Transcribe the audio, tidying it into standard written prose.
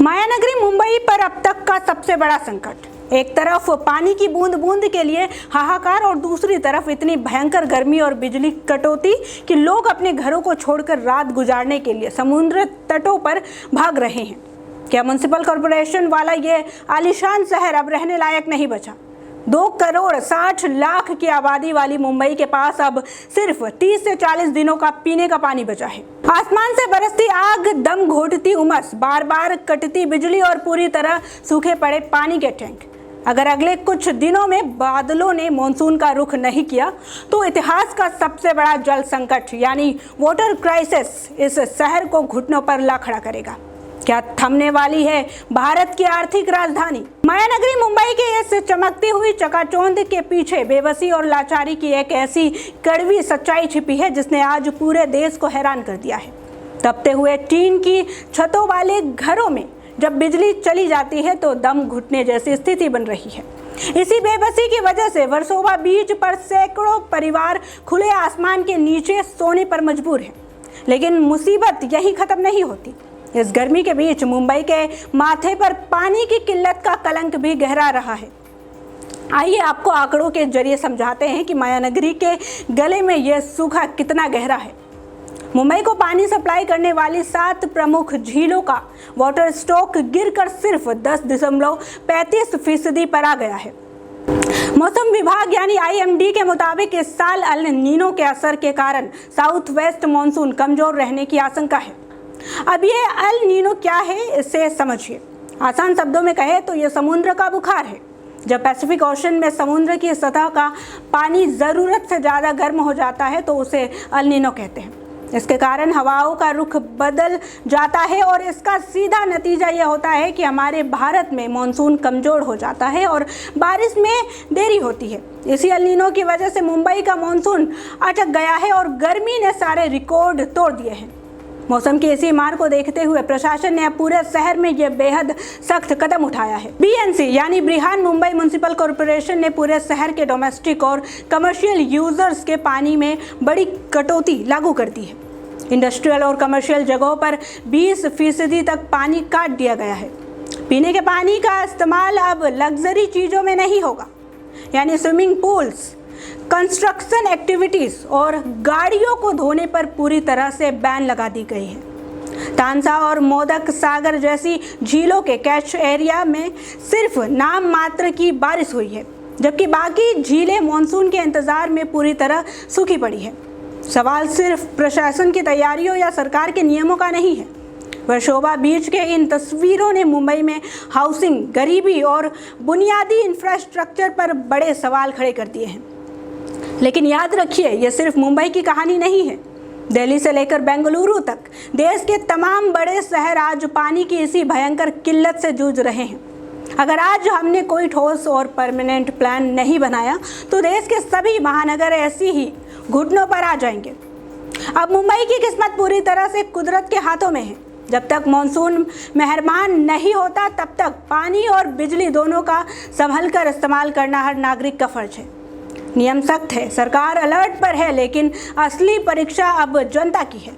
मायानगरी मुंबई पर अब तक का सबसे बड़ा संकट। एक तरफ पानी की बूंद बूंद के लिए हाहाकार और दूसरी तरफ इतनी भयंकर गर्मी और बिजली कटौती कि लोग अपने घरों को छोड़कर रात गुजारने के लिए समुद्र तटों पर भाग रहे हैं। क्या म्युनिसिपल कॉरपोरेशन वाला ये आलीशान शहर अब रहने लायक नहीं बचा? 2,60,00,000 की आबादी वाली मुंबई के पास अब सिर्फ 30 से 40 दिनों का पीने का पानी बचा है। आसमान से बरसती आग, दम घोटती उमस, बार बार कटती बिजली और पूरी तरह सूखे पड़े पानी के टैंक। अगर अगले कुछ दिनों में बादलों ने मॉनसून का रुख नहीं किया तो इतिहास का सबसे बड़ा जल संकट यानी वाटर क्राइसिस इस शहर को घुटनों पर ला खड़ा करेगा। क्या थमने वाली है भारत की आर्थिक राजधानी? मायानगरी मुंबई के इस चमकती हुई चकाचौंध के पीछे बेबसी और लाचारी की एक ऐसी कड़वी सच्चाई छिपी है जिसने आज पूरे देश को हैरान कर दिया है। तपते हुए टीन की छतों वाले घरों में जब बिजली चली जाती है तो दम घुटने जैसी स्थिति बन रही है। इसी बेबसी की वजह से वर्सोवा बीच पर सैकड़ों परिवार खुले आसमान के नीचे सोने पर मजबूर हैं। लेकिन मुसीबत यही खत्म नहीं होती। इस गर्मी के बीच मुंबई के माथे पर पानी की किल्लत का कलंक भी गहरा रहा है। आइए आपको आंकड़ों के जरिए समझाते हैं कि मायानगरी के गले में यह सूखा कितना गहरा है। मुंबई को पानी सप्लाई करने वाली 7 प्रमुख झीलों का वाटर स्टॉक गिरकर सिर्फ 10.35% पर आ गया है। मौसम विभाग यानी IMD के मुताबिक इस साल अल नीनो के असर के कारण साउथ वेस्ट मॉनसून कमजोर रहने की आशंका है। अब ये अल नीनो क्या है इसे समझिए। आसान शब्दों में कहे तो ये समुद्र का बुखार है। जब पैसिफिक ओशन में समुद्र की सतह का पानी ज़रूरत से ज़्यादा गर्म हो जाता है तो उसे अल नीनो कहते हैं। इसके कारण हवाओं का रुख बदल जाता है और इसका सीधा नतीजा यह होता है कि हमारे भारत में मॉनसून कमज़ोर हो जाता है और बारिश में देरी होती है। इसी अल नीनो की वजह से मुंबई का मॉनसून अटक गया है और गर्मी ने सारे रिकॉर्ड तोड़ दिए हैं। मौसम की इसी मार को देखते हुए प्रशासन ने अब पूरे शहर में यह बेहद सख्त कदम उठाया है। BMC यानी बृहन मुंबई म्युनिसिपल कॉरपोरेशन ने पूरे शहर के डोमेस्टिक और कमर्शियल यूजर्स के पानी में बड़ी कटौती लागू कर दी है। इंडस्ट्रियल और कमर्शियल जगहों पर 20% तक पानी काट दिया गया है। पीने के पानी का इस्तेमाल अब लग्जरी चीज़ों में नहीं होगा, यानी स्विमिंग पूल्स, कंस्ट्रक्शन एक्टिविटीज़ और गाड़ियों को धोने पर पूरी तरह से बैन लगा दी गई है। तानसा और मोदक सागर जैसी झीलों के कैच एरिया में सिर्फ नाम मात्र की बारिश हुई है, जबकि बाकी झीलें मॉनसून के इंतज़ार में पूरी तरह सूखी पड़ी है। सवाल सिर्फ प्रशासन की तैयारियों या सरकार के नियमों का नहीं है। वर्सोवा बीच के इन तस्वीरों ने मुंबई में हाउसिंग, गरीबी और बुनियादी इंफ्रास्ट्रक्चर पर बड़े सवाल खड़े कर दिए हैं। लेकिन याद रखिए, यह सिर्फ मुंबई की कहानी नहीं है। दिल्ली से लेकर बेंगलुरु तक देश के तमाम बड़े शहर आज पानी की इसी भयंकर किल्लत से जूझ रहे हैं। अगर आज हमने कोई ठोस और परमानेंट प्लान नहीं बनाया तो देश के सभी महानगर ऐसी ही घुटनों पर आ जाएंगे। अब मुंबई की किस्मत पूरी तरह से कुदरत के हाथों में है। जब तक मॉनसून मेहरबान नहीं होता तब तक पानी और बिजली दोनों का संभल कर इस्तेमाल करना हर नागरिक का फर्ज है। नियम सख्त है, सरकार अलर्ट पर है, लेकिन असली परीक्षा अब जनता की है।